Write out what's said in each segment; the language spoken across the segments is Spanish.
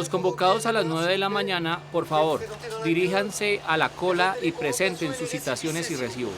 Los convocados a las 9 de la mañana, por favor, diríjanse a la cola y presenten sus citaciones y recibos.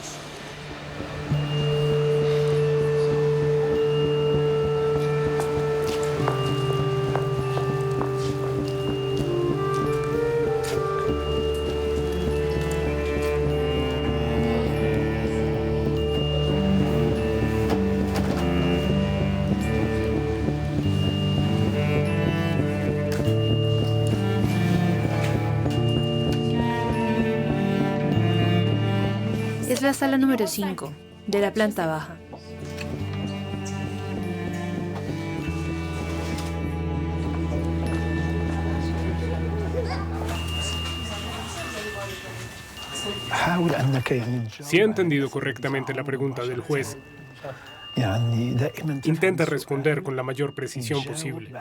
Es la sala número 5, de la planta baja. Si he entendido correctamente la pregunta del juez, intenta responder con la mayor precisión posible.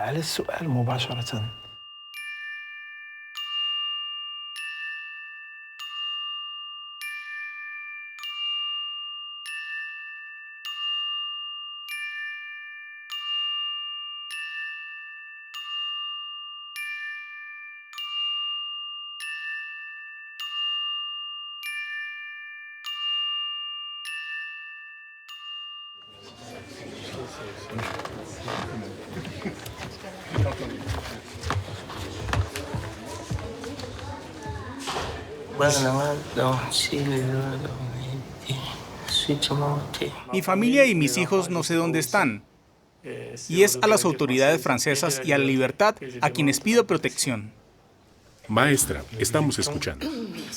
Mi familia y mis hijos no sé dónde están. Y es a las autoridades francesas y a la libertad a quienes pido protección. Maestra, estamos escuchando.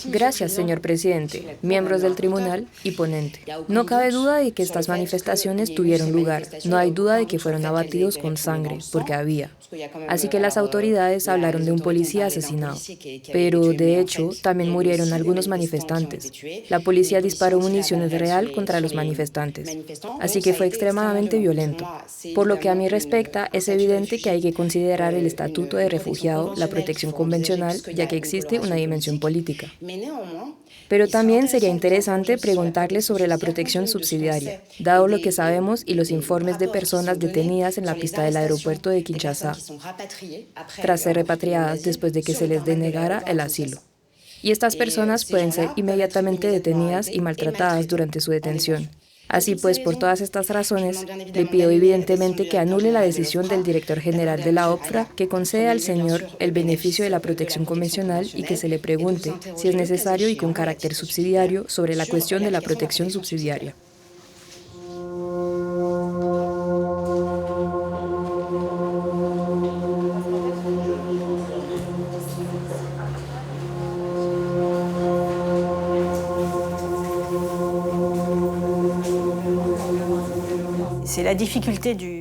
Gracias, señor presidente, miembros del tribunal y ponente. No cabe duda de que estas manifestaciones tuvieron lugar. No hay duda de que fueron abatidos con sangre, porque había. Así que las autoridades hablaron de un policía asesinado. Pero, de hecho, también murieron algunos manifestantes. La policía disparó municiones real contra los manifestantes. Así que fue extremadamente violento. Por lo que a mí respecta, es evidente que hay que considerar el estatuto de refugiado, la protección convencional, ya que existe una dimensión política. Pero también sería interesante preguntarle sobre la protección subsidiaria, dado lo que sabemos y los informes de personas detenidas en la pista del aeropuerto de Kinshasa, tras ser repatriadas después de que se les denegara el asilo. Y estas personas pueden ser inmediatamente detenidas y maltratadas durante su detención. Así pues, por todas estas razones, le pido evidentemente que anule la decisión del director general de la OPFRA que concede al señor el beneficio de la protección convencional y que se le pregunte, si es necesario y con carácter subsidiario, sobre la cuestión de la protección subsidiaria.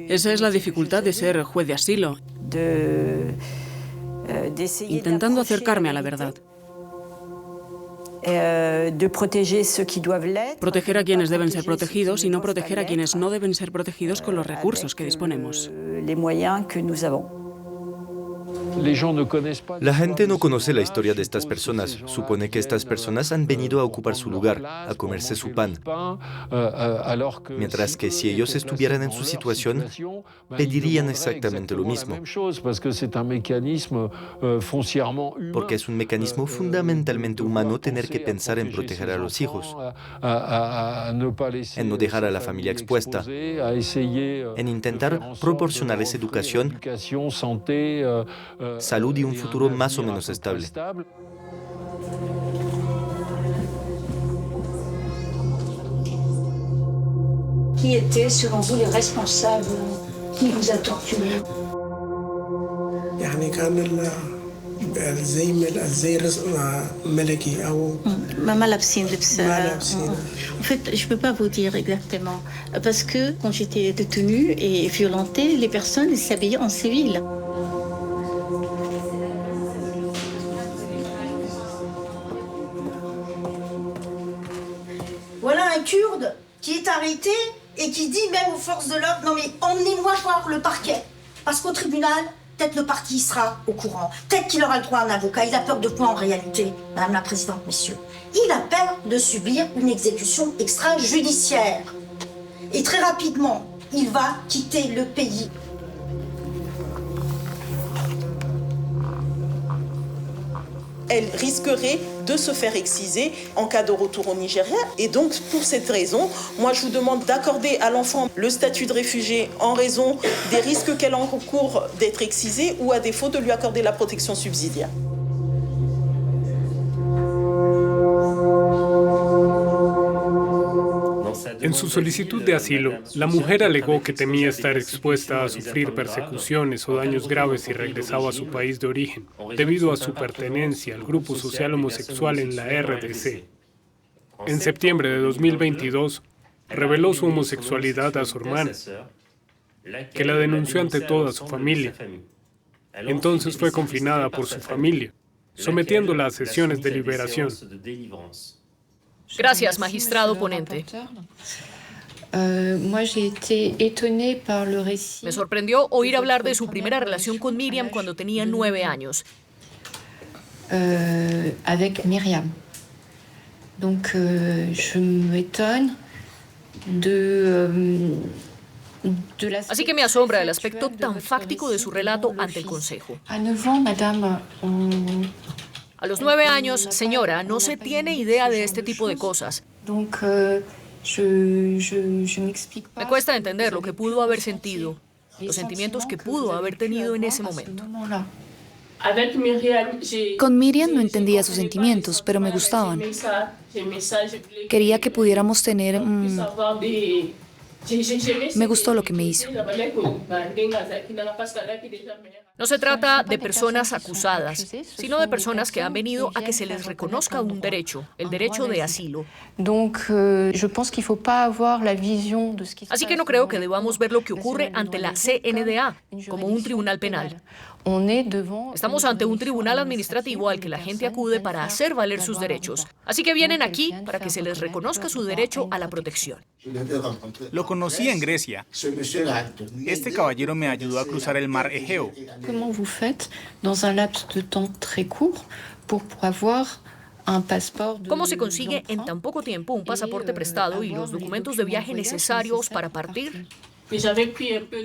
Esa es la dificultad de ser juez de asilo, intentando acercarme a la verdad. Proteger a quienes deben ser protegidos y no proteger a quienes no deben ser protegidos con los recursos que disponemos. La gente no conoce la historia de estas personas. Supone que estas personas han venido a ocupar su lugar, a comerse su pan. Mientras que si ellos estuvieran en su situación, pedirían exactamente lo mismo. Porque es un mecanismo fundamentalmente humano tener que pensar en proteger a los hijos, en no dejar a la familia expuesta, en intentar proporcionarles educación, salud y un futuro más o menos estable. Qui étaient, selon vous, les responsables qui vous a torturé? En fait, je ne peux pas vous dire exactement. Parce que quand j'étais détenue et violentée, les personnes s'habillaient en civil. Voilà un Kurde qui est arrêté et qui dit même aux forces de l'ordre, non mais emmenez-moi voir le parquet. Parce qu'au tribunal, peut-être le parti sera au courant. Peut-être qu'il aura le droit à un avocat. Il a peur de quoi en réalité, Madame la Présidente, messieurs? Il a peur de subir une exécution extrajudiciaire. Et très rapidement, il va quitter le pays. elle risquerait de se faire exciser en cas de retour au Nigeria. Et donc, pour cette raison, moi, je vous demande d'accorder à l'enfant le statut de réfugié en raison des risques qu'elle encourt d'être excisée ou à défaut de lui accorder la protection subsidiaire. En su solicitud de asilo, la mujer alegó que temía estar expuesta a sufrir persecuciones o daños graves si regresaba a su país de origen, debido a su pertenencia al grupo social homosexual en la RDC. En septiembre de 2022, reveló su homosexualidad a su hermana, que la denunció ante toda su familia. Entonces fue confinada por su familia, sometiéndola a sesiones de liberación. Gracias, magistrado ponente. Me sorprendió oír hablar de su primera relación con Miriam cuando tenía 9 años. Avec Myriam. Donc, je m'étonne de Así que me asombra el aspecto tan fáctico de su relato ante el Consejo. À 9 ans, madame, A los 9 años, señora, no se tiene idea de este tipo de cosas. donc, Me cuesta entender lo que pudo haber sentido, los sentimientos que pudo haber tenido en ese momento. Con Miriam no entendía sus sentimientos, pero me gustaban. Quería que pudiéramos tener... Me gustó lo que me hizo. No se trata de personas acusadas, sino de personas que han venido a que se les reconozca un derecho, el derecho de asilo. Así que no creo que debamos ver lo que ocurre ante la CNDA como un tribunal penal. Estamos ante un tribunal administrativo al que la gente acude para hacer valer sus derechos. Así que vienen aquí para que se les reconozca su derecho a la protección. Lo conocí en Grecia. Este caballero me ayudó a cruzar el mar Egeo. comment vous faites dans un laps de temps très court pour avoir un passeport de... ¿Cómo se consigue en tan poco tiempo un pasaporte prestado y los documentos de viaje necesarios para partir?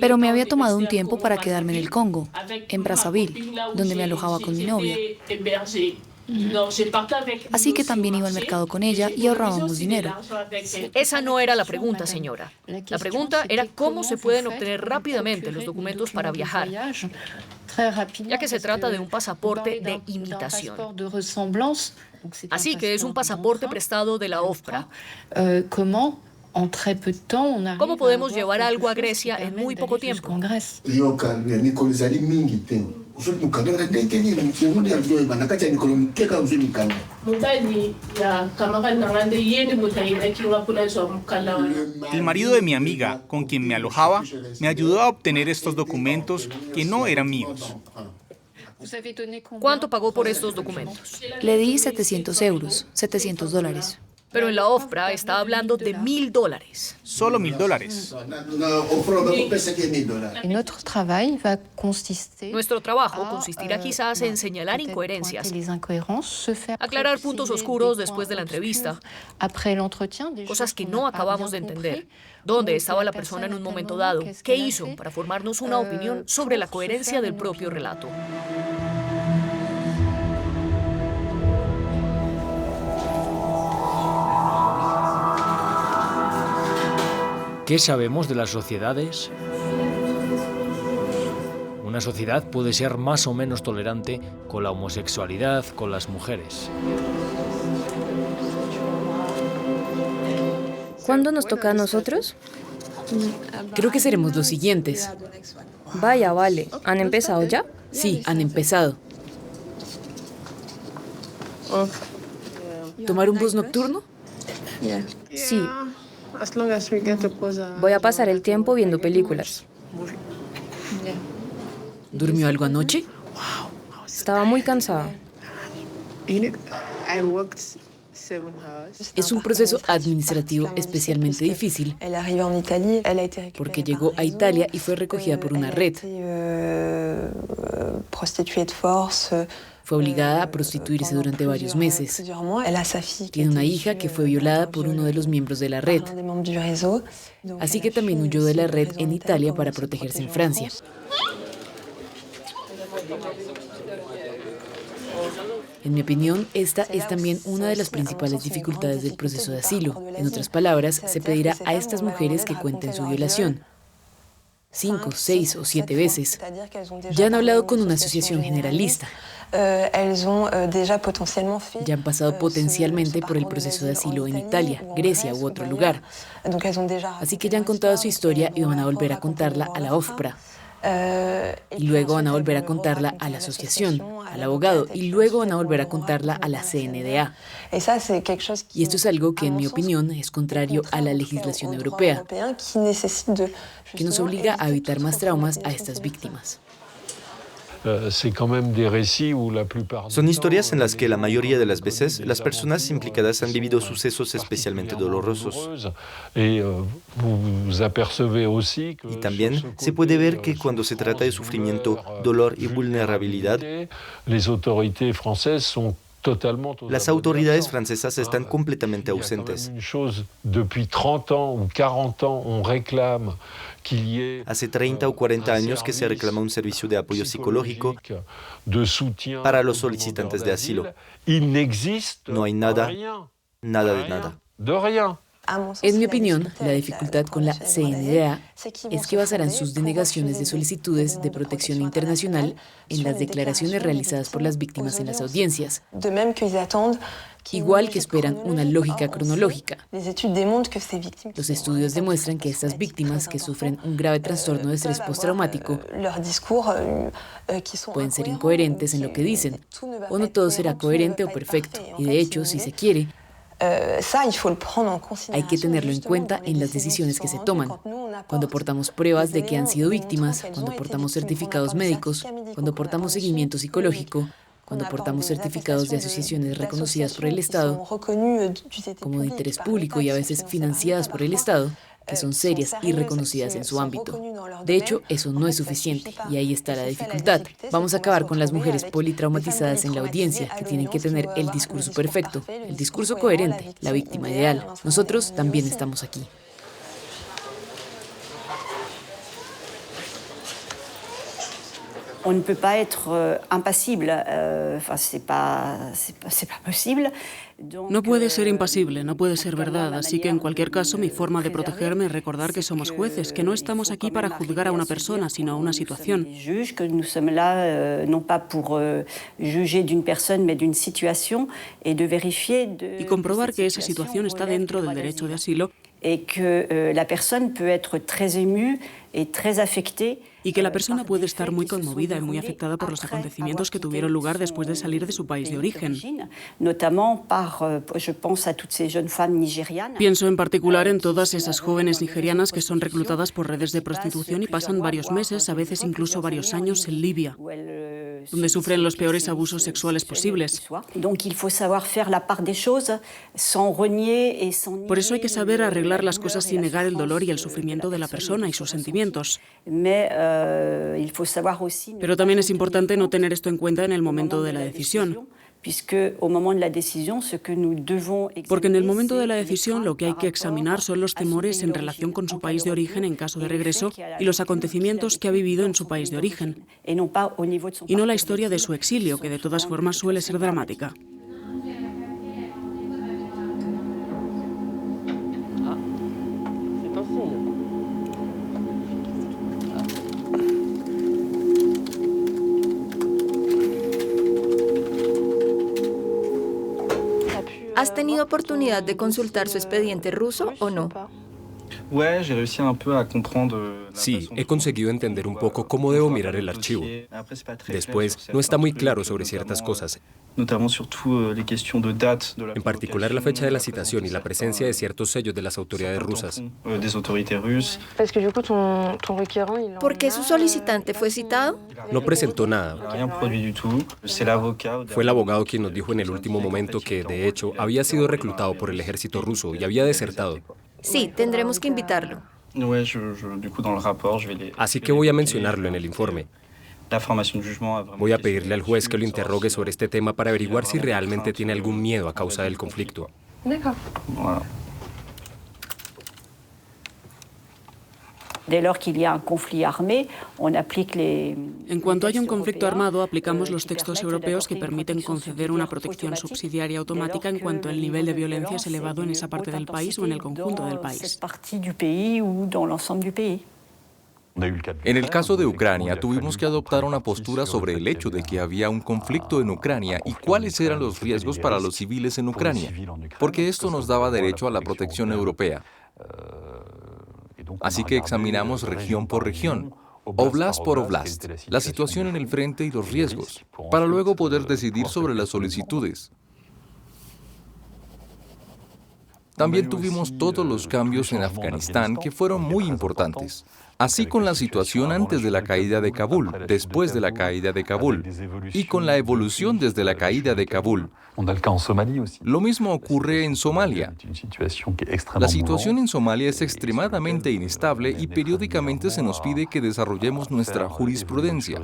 Pero me había tomado un tiempo para quedarme en el Congo, en Brazzaville, donde me alojaba con mi novia. Así que también iba al mercado con ella y ahorrábamos dinero. Esa no era la pregunta, señora. La pregunta era cómo se pueden obtener rápidamente los documentos para viajar, ya que se trata de un pasaporte de imitación. Así que es un pasaporte prestado de la OFPRA. ¿Cómo podemos llevar algo a Grecia en muy poco tiempo? El marido de mi amiga, con quien me alojaba, me ayudó a obtener estos documentos que no eran míos. ¿Cuánto pagó por estos documentos? Le di 700 euros, $700. Pero en la OFPRA está hablando de $1.000. Solo $1.000. Nuestro trabajo consistirá quizás en señalar incoherencias, aclarar puntos oscuros después de la entrevista, cosas que no acabamos de entender. ¿Dónde estaba la persona en un momento dado? ¿Qué hizo para formarnos una opinión sobre la coherencia del propio relato? ¿Qué sabemos de las sociedades? Una sociedad puede ser más o menos tolerante con la homosexualidad, con las mujeres. ¿Cuándo nos toca a nosotros? Creo que seremos los siguientes. Vaya, vale. ¿Han empezado ya? Sí, han empezado. ¿Tomar un bus nocturno? Sí. Voy a pasar el tiempo viendo películas. ¿Durmió algo anoche? Estaba muy cansada. Es un proceso administrativo especialmente difícil porque llegó a Italia y fue recogida por una red. Fue obligada a prostituirse durante varios meses. Tiene una hija que fue violada por uno de los miembros de la red. Así que también huyó de la red en Italia para protegerse en Francia. En mi opinión, esta es también una de las principales dificultades del proceso de asilo. En otras palabras, se pedirá a estas mujeres que cuenten su violación 5, 6 o 7 veces. Ya han hablado con una asociación generalista. Ya han pasado potencialmente por el proceso de asilo en Italia, Grecia u otro lugar. Así que ya han contado su historia y van a volver a contarla a la OFPRA. Y luego van a volver a contarla a la asociación, al abogado, y luego van a volver a contarla a la CNDA. Y esto es algo que, en mi opinión, es contrario a la legislación europea, que nos obliga a evitar más traumas a estas víctimas. Son historias en las que la mayoría de las veces las personas implicadas han vivido sucesos especialmente dolorosos. Y también se puede ver que cuando se trata de sufrimiento, dolor y vulnerabilidad, las autoridades francesas están completamente ausentes. Hace 30 o 40 años que se reclama un servicio de apoyo psicológico para los solicitantes de asilo. No hay nada de nada. En mi opinión, la dificultad con la CNDA es que basarán sus denegaciones de solicitudes de protección internacional en las declaraciones realizadas por las víctimas en las audiencias, igual que esperan una lógica cronológica. Los estudios demuestran que estas víctimas que sufren un grave trastorno de estrés postraumático pueden ser incoherentes en lo que dicen, o no todo será coherente o perfecto, y de hecho, si se quiere, hay que tenerlo en cuenta en las decisiones que se toman. Cuando aportamos pruebas de que han sido víctimas, cuando aportamos certificados médicos, cuando aportamos seguimiento psicológico, cuando aportamos certificados de asociaciones reconocidas por el Estado, como de interés público y a veces financiadas por el Estado, que son serias y reconocidas en su ámbito. De hecho, eso no es suficiente, y ahí está la dificultad. Vamos a acabar con las mujeres politraumatizadas en la audiencia, que tienen que tener el discurso perfecto, el discurso coherente, la víctima ideal. Nosotros también estamos aquí. On ne peut pas être impasible, c'est pas possible. No puede ser impasible, no puede ser verdad, así que en cualquier caso mi forma de protegerme es recordar que somos jueces, que no estamos aquí para juzgar a una persona, sino a una situación. Que nous sommes là non pas pour juger d'une personne, mais d'une situation et de vérifier y comprobar que esa situación está dentro del derecho de asilo et que la personne peut être très émue et très affectée. Y que la persona puede estar muy conmovida y muy afectada por los acontecimientos que tuvieron lugar después de salir de su país de origen. Pienso en particular en todas esas jóvenes nigerianas que son reclutadas por redes de prostitución y pasan varios meses, a veces incluso varios años en Libia, donde sufren los peores abusos sexuales posibles. Por eso hay que saber arreglar las cosas sin negar el dolor y el sufrimiento de la persona y sus sentimientos. Pero también es importante no tener esto en cuenta en el momento de la decisión. Porque en el momento de la decisión lo que hay que examinar son los temores en relación con su país de origen en caso de regreso y los acontecimientos que ha vivido en su país de origen, y no la historia de su exilio, que de todas formas suele ser dramática. ¿Has tenido oportunidad de consultar su expediente ruso o no? Sí, he conseguido entender un poco cómo debo mirar el archivo. Después, no está muy claro sobre ciertas cosas. En particular la fecha de la citación y la presencia de ciertos sellos de las autoridades rusas. ¿Por qué su solicitante fue citado? No presentó nada. Fue el abogado quien nos dijo en el último momento que, de hecho, había sido reclutado por el ejército ruso y había desertado. Sí, tendremos que invitarlo. Así que voy a mencionarlo en el informe. Voy a pedirle al juez que lo interrogue sobre este tema para averiguar si realmente tiene algún miedo a causa del conflicto. En cuanto haya un conflicto armado, aplicamos los textos europeos que permiten conceder una protección subsidiaria automática en cuanto el nivel de violencia es elevado en esa parte del país o en el conjunto del país. En el caso de Ucrania, tuvimos que adoptar una postura sobre el hecho de que había un conflicto en Ucrania y cuáles eran los riesgos para los civiles en Ucrania, porque esto nos daba derecho a la protección europea. Así que examinamos región por región, oblast por oblast, la situación en el frente y los riesgos, para luego poder decidir sobre las solicitudes. También tuvimos todos los cambios en Afganistán que fueron muy importantes. Así con la situación antes de la caída de Kabul, después de la caída de Kabul, y con la evolución desde la caída de Kabul. Lo mismo ocurre en Somalia. La situación en Somalia es extremadamente inestable y periódicamente se nos pide que desarrollemos nuestra jurisprudencia.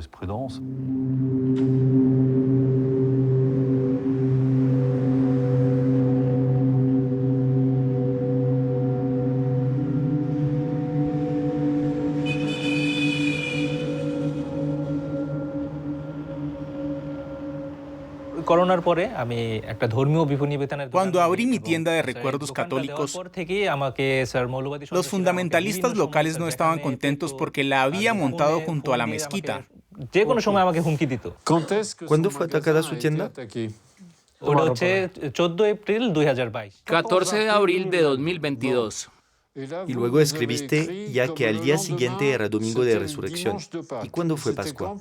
Cuando abrí mi tienda de recuerdos católicos, los fundamentalistas locales no estaban contentos porque la había montado junto a la mezquita. ¿Cuándo fue atacada su tienda? 14 de abril de 2022. Y luego escribiste ya que al día siguiente era Domingo de Resurrección. ¿Y cuándo fue Pascua?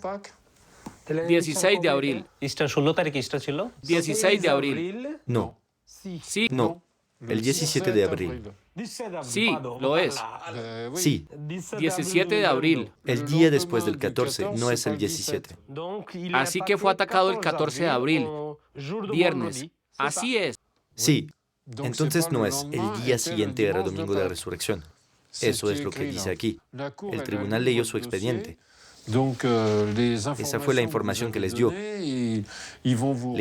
16 de abril. 16 de abril. No. Sí. No. El 17 de abril. Sí, lo es. Sí. 17 de abril. El día después del 14, no es el 17. Así que fue atacado el 14 de abril. Viernes. Así es. Sí. Entonces no es el día siguiente era Domingo de Resurrección. Eso es lo que dice aquí. El tribunal leyó su expediente. Esa fue la información que les dio. Le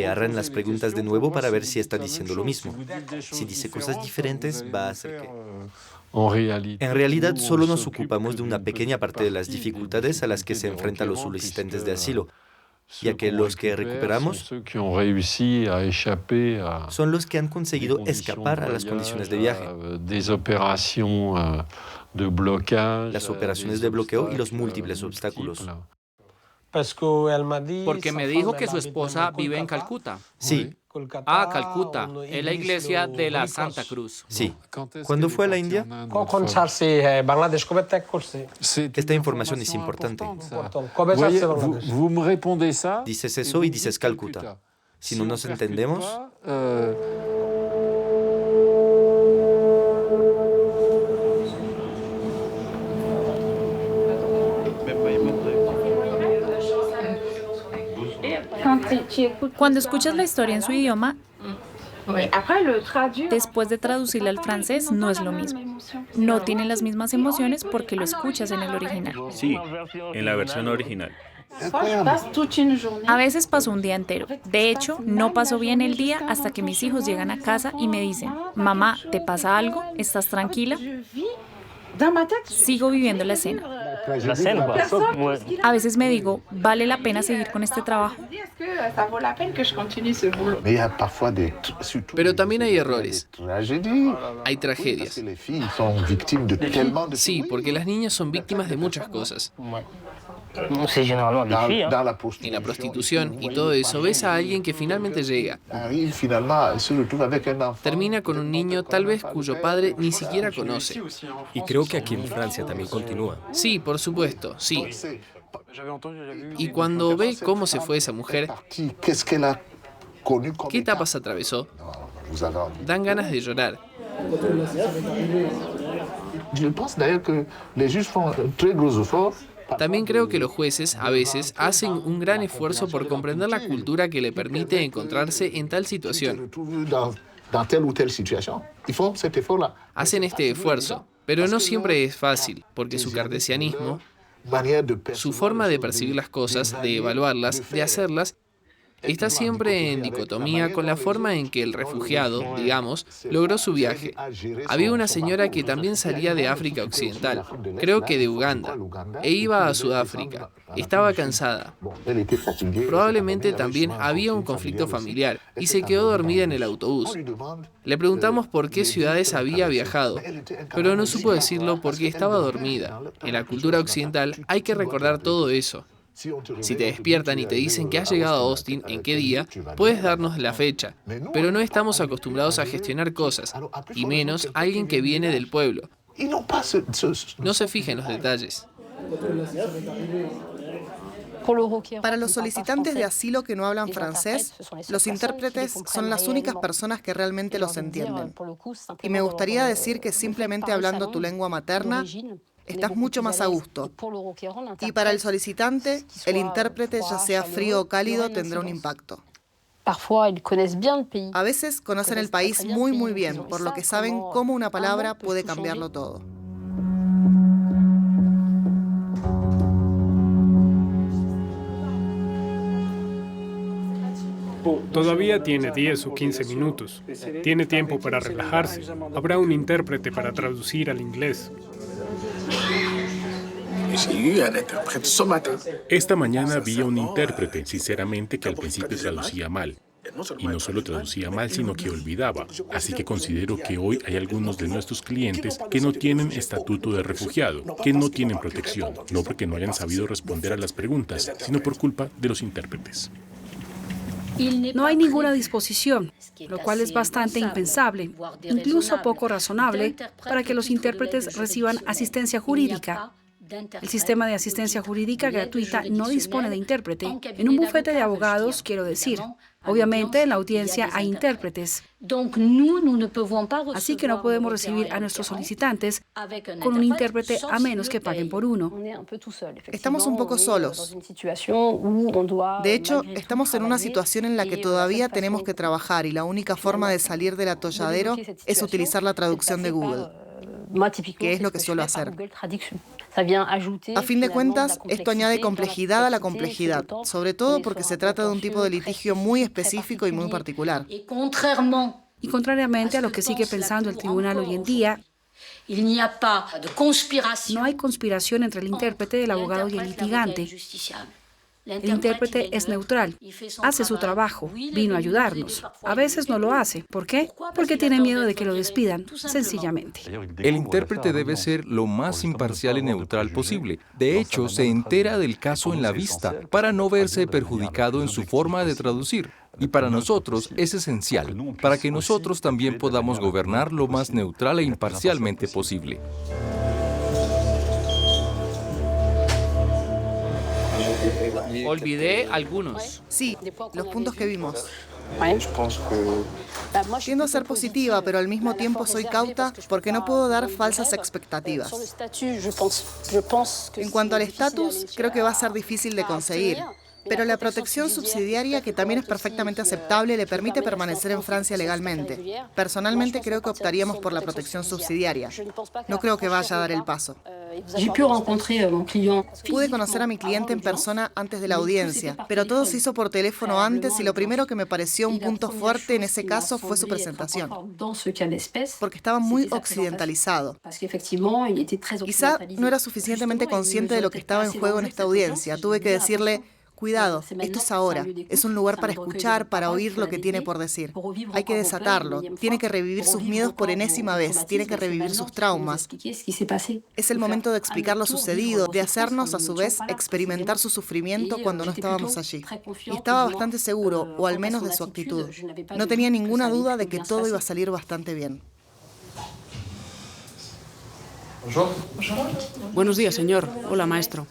harán las preguntas de nuevo para ver si está diciendo lo mismo. Si dice cosas diferentes, va a hacer que... En realidad, solo nos ocupamos de una pequeña parte de las dificultades a las que se enfrentan los solicitantes de asilo, ya que los que recuperamos son los que han conseguido escapar a las condiciones de viaje. Las operaciones de bloqueo y los múltiples obstáculos. Porque me dijo que su esposa vive en Calcuta. Sí. Ah, Calcuta, es la iglesia de la Santa Cruz. Sí. ¿Cuándo fue a la India? Esta información es importante. Dices eso y dices Calcuta. Si no nos entendemos... Cuando escuchas la historia en su idioma, después de traducirla al francés, no es lo mismo. No tiene las mismas emociones porque lo escuchas en el original. Sí, en la versión original. A veces paso un día entero. De hecho, no paso bien el día hasta que mis hijos llegan a casa y me dicen, mamá, ¿te pasa algo? ¿Estás tranquila? Sigo viviendo la escena. A veces me digo, ¿vale la pena seguir con este trabajo? Pero también hay errores. Hay tragedias. Sí, porque las niñas son víctimas de muchas cosas. En la prostitución y todo eso, ves a alguien que finalmente llega. Termina con un niño tal vez cuyo padre ni siquiera conoce. Y creo que aquí en Francia también continúa. Sí, por supuesto, sí. Y cuando ve cómo se fue esa mujer, qué etapas atravesó, dan ganas de llorar. También creo que los jueces a veces hacen un gran esfuerzo por comprender la cultura que le permite encontrarse en tal situación. Hacen este esfuerzo, pero no siempre es fácil, porque su cartesianismo, su forma de percibir las cosas, de evaluarlas, de hacerlas, está siempre en dicotomía con la forma en que el refugiado, digamos, logró su viaje. Había una señora que también salía de África Occidental, creo que de Uganda, e iba a Sudáfrica. Estaba cansada. Probablemente también había un conflicto familiar y se quedó dormida en el autobús. Le preguntamos por qué ciudades había viajado, pero no supo decirlo porque estaba dormida. En la cultura occidental hay que recordar todo eso. Si te despiertan y te dicen que has llegado a Austin en qué día, puedes darnos la fecha, pero no estamos acostumbrados a gestionar cosas, y menos alguien que viene del pueblo. No se fije en los detalles. Para los solicitantes de asilo que no hablan francés, los intérpretes son las únicas personas que realmente los entienden. Y me gustaría decir que simplemente hablando tu lengua materna, estás mucho más a gusto. Y para el solicitante, el intérprete, ya sea frío o cálido, tendrá un impacto. A veces conocen el país muy bien, por lo que saben cómo una palabra puede cambiarlo todo. Todavía tiene 10 o 15 minutos. Tiene tiempo para relajarse. Habrá un intérprete para traducir al inglés. Esta mañana vi a un intérprete, sinceramente, que al principio traducía mal. Y no solo traducía mal, sino que olvidaba. Así que considero que hoy hay algunos de nuestros clientes que no tienen estatuto de refugiado, que no tienen protección, no porque no hayan sabido responder a las preguntas, sino por culpa de los intérpretes. No hay ninguna disposición, lo cual es bastante impensable, incluso poco razonable, para que los intérpretes reciban asistencia jurídica. El sistema de asistencia jurídica gratuita no dispone de intérprete. En un bufete de abogados, quiero decir. Obviamente, en la audiencia hay intérpretes. Así que no podemos recibir a nuestros solicitantes con un intérprete a menos que paguen por uno. Estamos un poco solos. De hecho, estamos en una situación en la que todavía tenemos que trabajar y la única forma de salir del atolladero es utilizar la traducción de Google, que es lo que suelo hacer. A fin de cuentas, esto añade complejidad a la complejidad, sobre todo porque se trata de un tipo de litigio muy específico y muy particular. Y contrariamente a lo que sigue pensando el tribunal hoy en día, no hay conspiración entre el intérprete, el abogado y el litigante. El intérprete es neutral, hace su trabajo, vino a ayudarnos. A veces no lo hace. ¿Por qué? Porque tiene miedo de que lo despidan, sencillamente. El intérprete debe ser lo más imparcial y neutral posible. De hecho, se entera del caso en la vista para no verse perjudicado en su forma de traducir. Y para nosotros es esencial, para que nosotros también podamos gobernar lo más neutral e imparcialmente posible. Olvidé algunos. Sí, los puntos que vimos. Tiendo a ser positiva, pero al mismo tiempo soy cauta porque no puedo dar falsas expectativas. En cuanto al estatus, creo que va a ser difícil de conseguir. Pero la protección subsidiaria, que también es perfectamente aceptable, le permite permanecer en Francia legalmente. Personalmente creo que optaríamos por la protección subsidiaria. No creo que vaya a dar el paso. Pude conocer a mi cliente en persona antes de la audiencia, pero todo se hizo por teléfono antes y lo primero que me pareció un punto fuerte en ese caso fue su presentación, porque estaba muy occidentalizado. Quizá no era suficientemente consciente de lo que estaba en juego en esta audiencia. Tuve que decirle: cuidado, esto es ahora. Es un lugar para escuchar, para oír lo que tiene por decir. Hay que desatarlo. Tiene que revivir sus miedos por enésima vez. Tiene que revivir sus traumas. Es el momento de explicar lo sucedido, de hacernos, a su vez, experimentar su sufrimiento cuando no estábamos allí. Y estaba bastante seguro, o al menos de su actitud. No tenía ninguna duda de que todo iba a salir bastante bien. Buenos días, señor. Hola, maestro.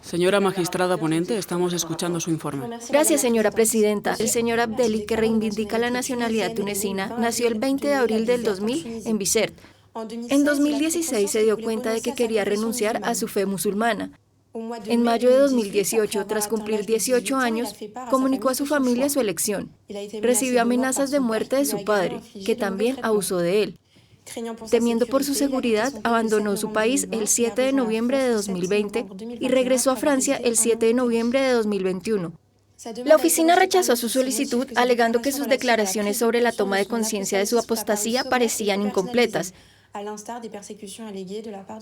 Señora magistrada ponente, estamos escuchando su informe. Gracias, señora presidenta. El señor Abdelli, que reivindica la nacionalidad tunecina, nació el 20 de abril del 2000 en Bizerte. En 2016 se dio cuenta de que quería renunciar a su fe musulmana. En mayo de 2018, tras cumplir 18 años, comunicó a su familia su elección. Recibió amenazas de muerte de su padre, que también abusó de él. Temiendo por su seguridad, abandonó su país el 7 de noviembre de 2020 y regresó a Francia el 7 de noviembre de 2021. La oficina rechazó su solicitud alegando que sus declaraciones sobre la toma de conciencia de su apostasía parecían incompletas,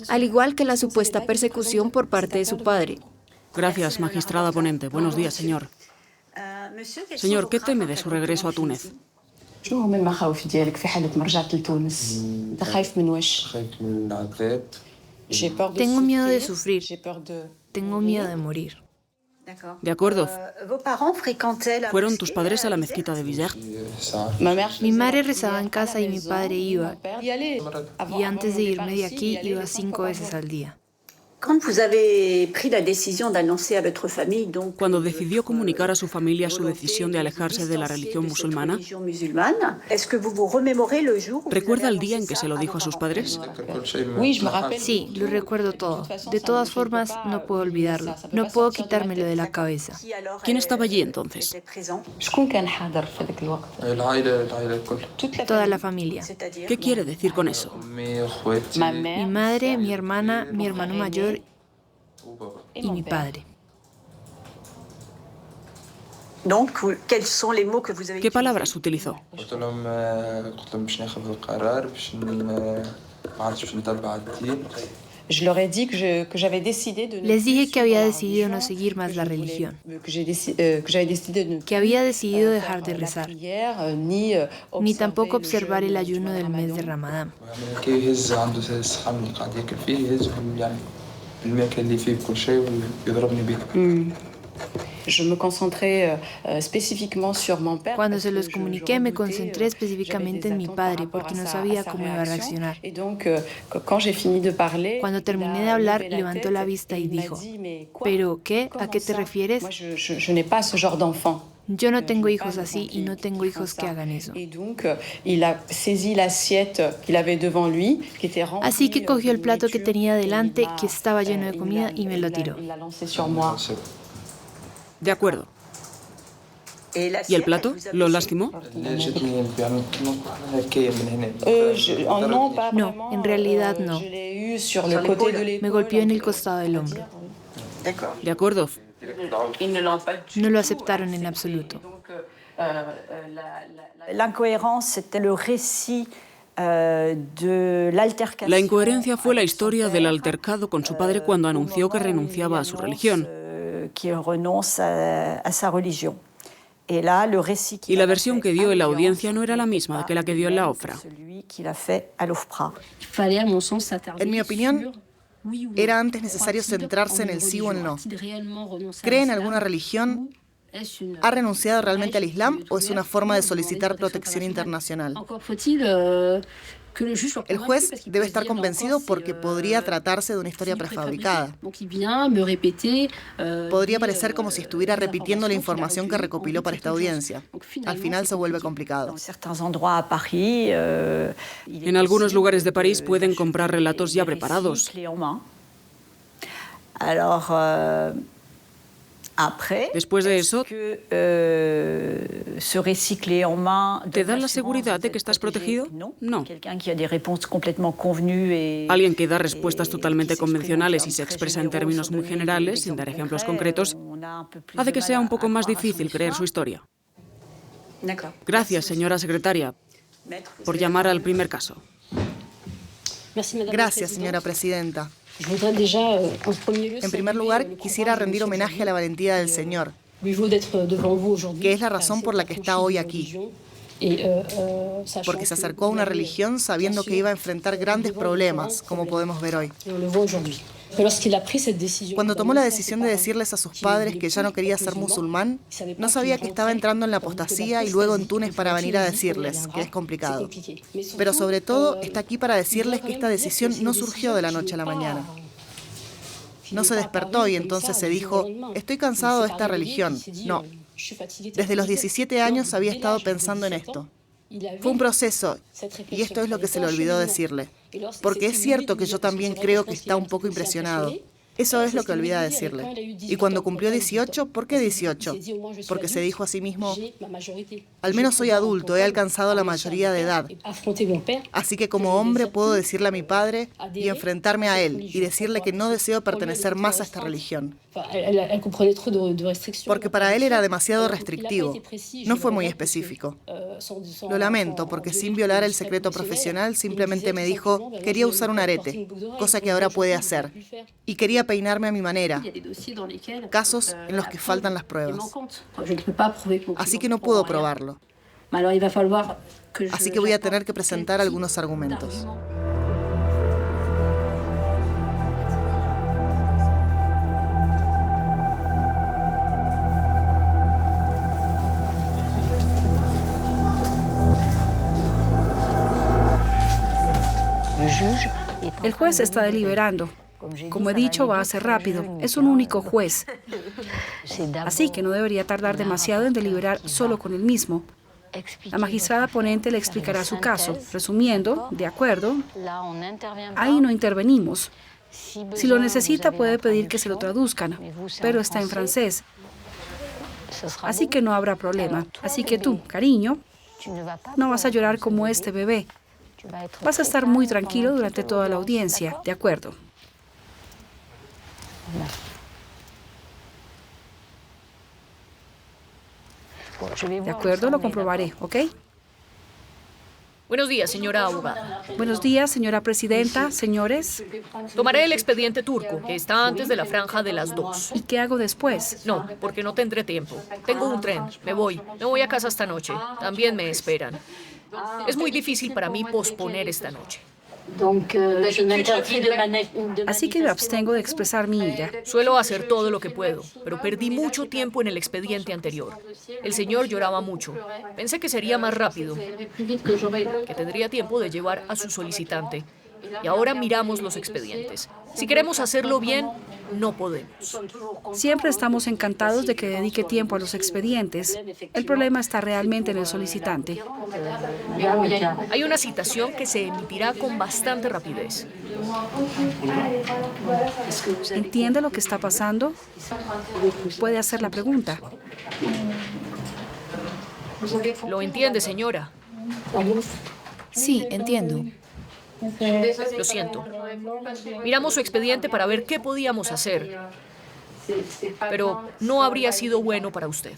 al igual que la supuesta persecución por parte de su padre. Gracias, magistrada ponente. Buenos días, señor. Señor, ¿qué teme de su regreso a Túnez? Tengo miedo de sufrir. Tengo miedo de morir. De acuerdo. ¿Fueron tus padres a la mezquita de Bizerte? Mi madre rezaba en casa y mi padre iba. Y antes de irme de aquí, iba 5 veces al día. Cuando decidió comunicar a su familia su decisión de alejarse de la religión musulmana, ¿recuerda el día en que se lo dijo a sus padres? Sí, lo recuerdo todo. De todas formas, no puedo olvidarlo. No puedo quitármelo de la cabeza. ¿Quién estaba allí entonces? Toda la familia. ¿Qué quiere decir con eso? Mi madre, mi hermana, mi hermano mayor y mi padre. ¿Qué palabras utilizó? Les dije que había decidido no seguir más la religión, que había decidido dejar de rezar, ni tampoco observar el ayuno del mes de Ramadán. Cuando se los comuniqué, me concentré específicamente en mi padre porque no sabía cómo iba a reaccionar. Cuando terminé de hablar, levantó la vista y dijo: ¿pero qué? ¿A qué te refieres? Yo no tengo hijos así y no tengo hijos que hagan eso. Así que cogió el plato que tenía delante, que estaba lleno de comida, y me lo tiró. De acuerdo. ¿Y el plato? ¿Lo lastimó? No, en realidad no. Me golpeó en el costado del hombro. De acuerdo. No lo aceptaron en absoluto. La incoherencia fue la historia del altercado con su padre cuando anunció que renunciaba a su religión. Y la versión que dio en la audiencia no era la misma que la que dio en la OFPRA. En mi opinión, era antes necesario centrarse en el sí o el no. ¿Cree en alguna religión? ¿Ha renunciado realmente al Islam o es una forma de solicitar protección internacional? El juez debe estar convencido porque podría tratarse de una historia prefabricada. Podría parecer como si estuviera repitiendo la información que recopiló para esta audiencia. Al final se vuelve complicado. En algunos lugares de París pueden comprar relatos ya preparados. Después de eso, ¿te da la seguridad de que estás protegido? No. Alguien que da respuestas totalmente convencionales y se expresa en términos muy generales, sin dar ejemplos concretos, hace que sea un poco más difícil creer su historia. Gracias, señora secretaria, por llamar al primer caso. Gracias, señora presidenta. En primer lugar, quisiera rendir homenaje a la valentía del Señor, que es la razón por la que está hoy aquí. Porque se acercó a una religión sabiendo que iba a enfrentar grandes problemas, como podemos ver hoy. Cuando tomó la decisión de decirles a sus padres que ya no quería ser musulmán, no sabía que estaba entrando en la apostasía y luego en Túnez para venir a decirles, que es complicado. Pero sobre todo está aquí para decirles que esta decisión no surgió de la noche a la mañana. No se despertó y entonces se dijo: estoy cansado de esta religión. No. Desde los 17 años había estado pensando en esto. Fue un proceso, y esto es lo que se le olvidó decirle. Porque es cierto que yo también creo que está un poco impresionado. Eso es lo que olvida decirle. Y cuando cumplió 18, ¿por qué 18? Porque se dijo a sí mismo, al menos soy adulto, he alcanzado la mayoría de edad. Así que como hombre puedo decirle a mi padre y enfrentarme a él y decirle que no deseo pertenecer más a esta religión. Porque para él era demasiado restrictivo. No fue muy específico. Lo lamento, porque sin violar el secreto profesional simplemente me dijo, quería usar un arete, cosa que ahora puede hacer. Y quería peinarme a mi manera. Casos en los que faltan las pruebas. Así que no puedo probarlo. Así que voy a tener que presentar algunos argumentos. El juez está deliberando. Como he dicho, va a ser rápido. Es un único juez. Así que no debería tardar demasiado en deliberar solo con él mismo. La magistrada ponente le explicará su caso, resumiendo, de acuerdo, ahí no intervenimos. Si lo necesita, puede pedir que se lo traduzcan, pero está en francés. Así que no habrá problema. Así que tú, cariño, no vas a llorar como este bebé. Vas a estar muy tranquilo durante toda la audiencia, ¿de acuerdo? De acuerdo, lo comprobaré, ¿ok? Buenos días, señora abogada. Buenos días, señora presidenta, señores. Tomaré el expediente turco, que está antes de la franja de las 2. ¿Y qué hago después? No, porque no tendré tiempo. Tengo un tren, me voy a casa esta noche. También me esperan. Es muy difícil para mí posponer esta noche. Así que me abstengo de expresar mi ira. Suelo hacer todo lo que puedo, pero perdí mucho tiempo en el expediente anterior. El señor lloraba mucho. Pensé que sería más rápido, que tendría tiempo de llevar a su solicitante. Y ahora miramos los expedientes. Si queremos hacerlo bien, no podemos. Siempre estamos encantados de que dedique tiempo a los expedientes. El problema está realmente en el solicitante. Hay una citación que se emitirá con bastante rapidez. ¿Entiende lo que está pasando? Puede hacer la pregunta. ¿Lo entiende, señora? Sí, entiendo. Lo siento. Miramos su expediente para ver qué podíamos hacer, pero no habría sido bueno para usted.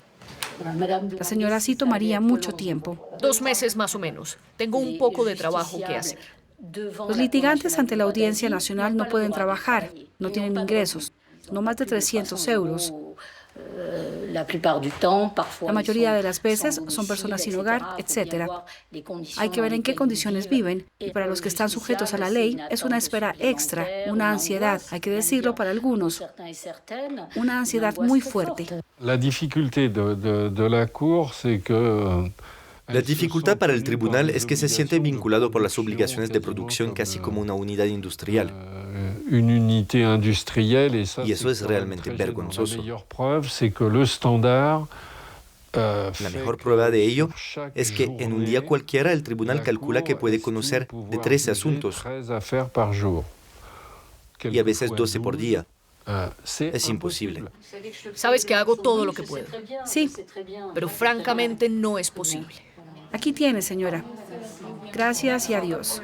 La señora sí tomaría mucho tiempo. 2 meses más o menos. Tengo un poco de trabajo que hacer. Los litigantes ante la Audiencia Nacional no pueden trabajar, no tienen ingresos, no más de 300 euros. La mayoría de las veces son personas sin hogar, etc. Hay que ver en qué condiciones viven, y para los que están sujetos a la ley es una espera extra, una ansiedad, hay que decirlo para algunos, una ansiedad muy fuerte. La dificulté de la Cour, c'est que La dificultad para el tribunal es que se siente vinculado por las obligaciones de producción casi como una unidad industrial. Y eso es realmente vergonzoso. La mejor prueba de ello es que en un día cualquiera el tribunal calcula que puede conocer de 13 asuntos y a veces 12 por día. Es imposible. Sabes que hago todo lo que puedo. Sí. Pero francamente no es posible. Aquí tiene, señora. Gracias y adiós.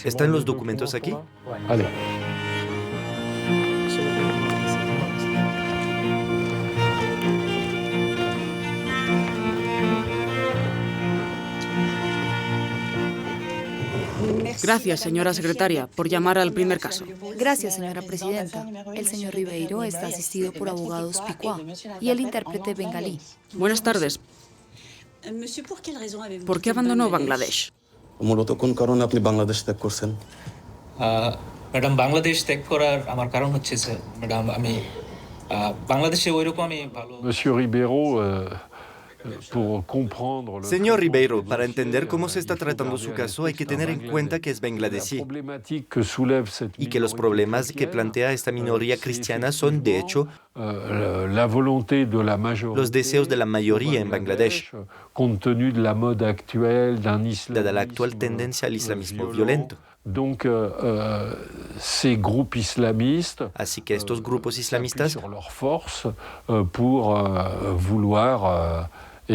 ¿Están los documentos aquí? Vale. Gracias, señora secretaria, por llamar al primer caso. Gracias, señora presidenta. El señor Ribeiro está asistido por abogados picuá y el intérprete bengalí. Buenas tardes. ¿Por qué abandonó Bangladesh? Madam Bangladesh ত্যাগ করার আমার কারণ হচ্ছে sir madam আমি বাংলাদেশে ওইরকম আমি ভালো Monsieur Ribeiro, pour comprendre Señor Ribeiro, para entender cómo se está tratando su caso hay que tener en cuenta que es bangladesí y que los problemas que plantea esta minoría cristiana son, de hecho, la volonté de la majorité, los deseos de la mayoría en Bangladesh, compte tenu de la mode actuelle d'un islam. dada la actual tendencia al islamismo violento. Donc, ces groupes islamistes, así que estos grupos islamistas, sur leurs forces pour vouloir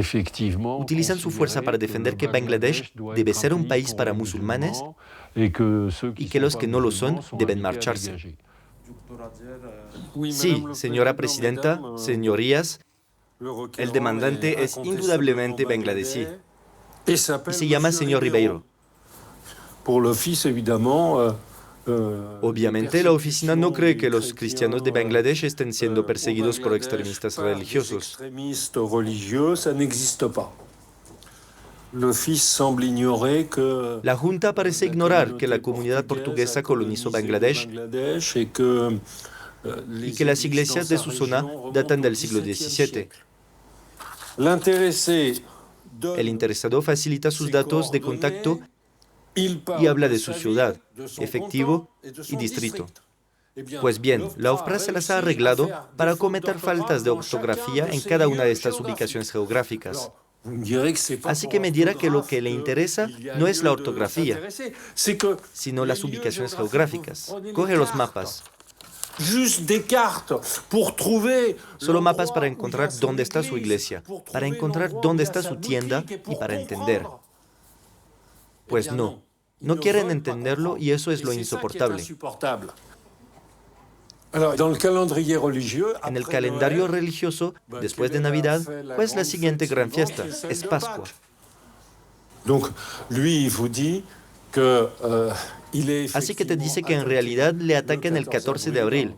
effectivement utilizan su fuerza para defender que Bangladesh debe ser un país para musulmanes y que los que no lo son deben marcharse. Sí, señora presidenta, señorías, el demandante es indudablemente bangladesí y se llama señor Ribeiro. Obviamente, la oficina no cree que los cristianos de Bangladesh estén siendo perseguidos por extremistas religiosos. La Junta parece ignorar que la comunidad portuguesa colonizó Bangladesh y que las iglesias de su zona datan del siglo XVII. El interesado facilita sus datos de contacto y habla de su ciudad, efectivo y distrito. Pues bien, la OFPRA se las ha arreglado para cometer faltas de ortografía en cada una de estas ubicaciones geográficas. Así que me dirá que lo que le interesa no es la ortografía, sino las ubicaciones geográficas. Coge los mapas. Solo mapas para encontrar dónde está su iglesia, para encontrar dónde está su tienda y para entender. Pues no quieren entenderlo y eso es lo insoportable. En el calendario religioso, después de Navidad, pues la siguiente gran fiesta es Pascua. Así que te dice que en realidad le atacan el 14 de abril,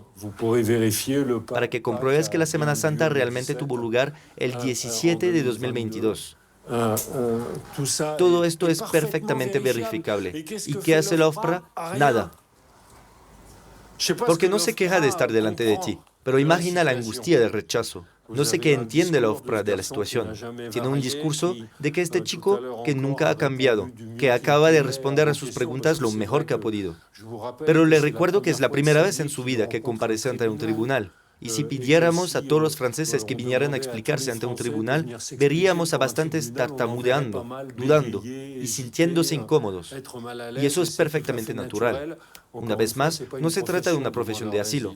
para que compruebes que la Semana Santa realmente tuvo lugar el 17 de 2022. Todo esto es perfectamente verificable. ¿Y qué hace la OFPRA? Nada. Porque no se queja de estar delante de ti, pero imagina la angustia del rechazo. No sé qué entiende la OFPRA de la situación. Tiene un discurso de que este chico que nunca ha cambiado, que acaba de responder a sus preguntas lo mejor que ha podido. Pero le recuerdo que es la primera vez en su vida que comparece ante un tribunal. Y si pidiéramos a todos los franceses que vinieran a explicarse ante un tribunal, veríamos a bastantes tartamudeando, dudando y sintiéndose incómodos. Y eso es perfectamente natural. Una vez más, no se trata de una profesión de asilo.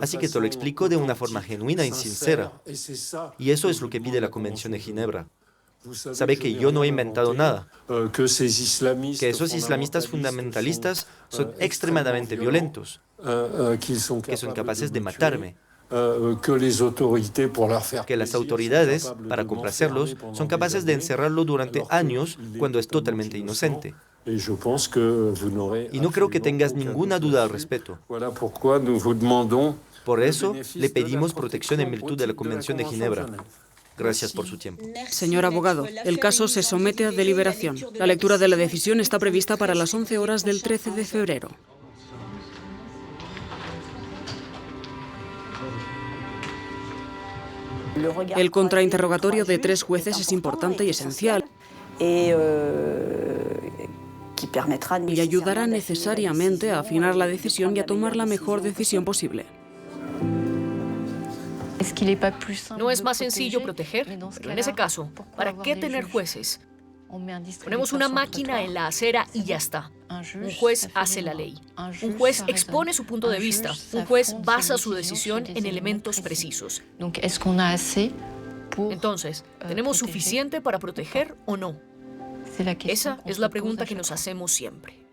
Así que te lo explico de una forma genuina y sincera. Y eso es lo que pide la Convención de Ginebra. Sabe que yo no he inventado nada, que esos islamistas fundamentalistas son extremadamente violentos, que son capaces de matarme, que las autoridades, para complacerlos, son capaces de encerrarlo durante años cuando es totalmente inocente. Y no creo que tengas ninguna duda al respecto. Por eso le pedimos protección en virtud de la Convención de Ginebra. Gracias por su tiempo. Señor abogado, el caso se somete a deliberación. La lectura de la decisión está prevista para las 11 horas del 13 de febrero. El contrainterrogatorio de 3 jueces es importante y esencial y ayudará necesariamente a afinar la decisión y a tomar la mejor decisión posible. ¿No es más sencillo proteger? Pero en ese caso, ¿para qué tener jueces? Ponemos una máquina en la acera y ya está. Un juez hace la ley. Un juez expone su punto de vista. Un juez basa su decisión en elementos precisos. Entonces, ¿tenemos suficiente para proteger o no? Esa es la pregunta que nos hacemos siempre.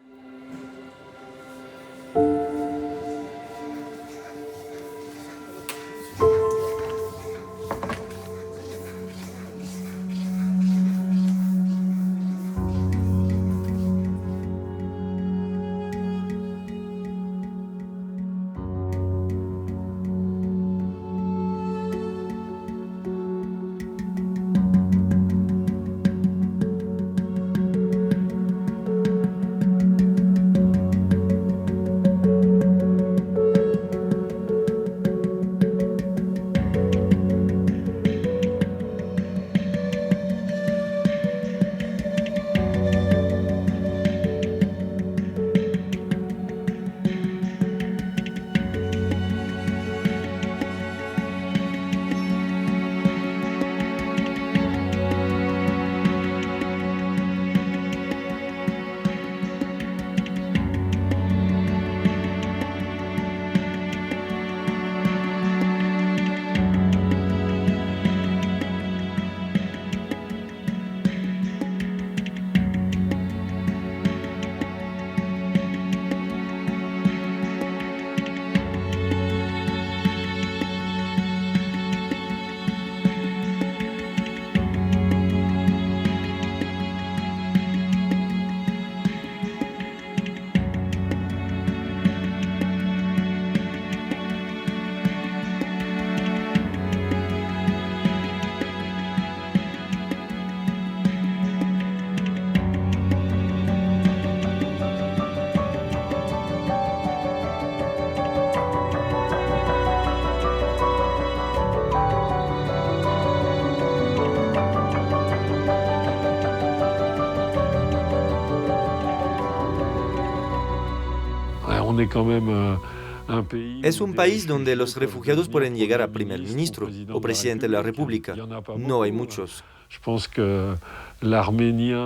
Es un país donde los refugiados pueden llegar a primer ministro o presidente de la República. No hay muchos.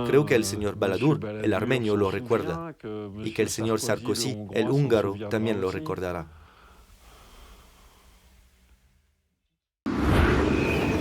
Creo que el señor Balladur, el armenio, lo recuerda, y que el señor Sarkozy, el húngaro, también lo recordará.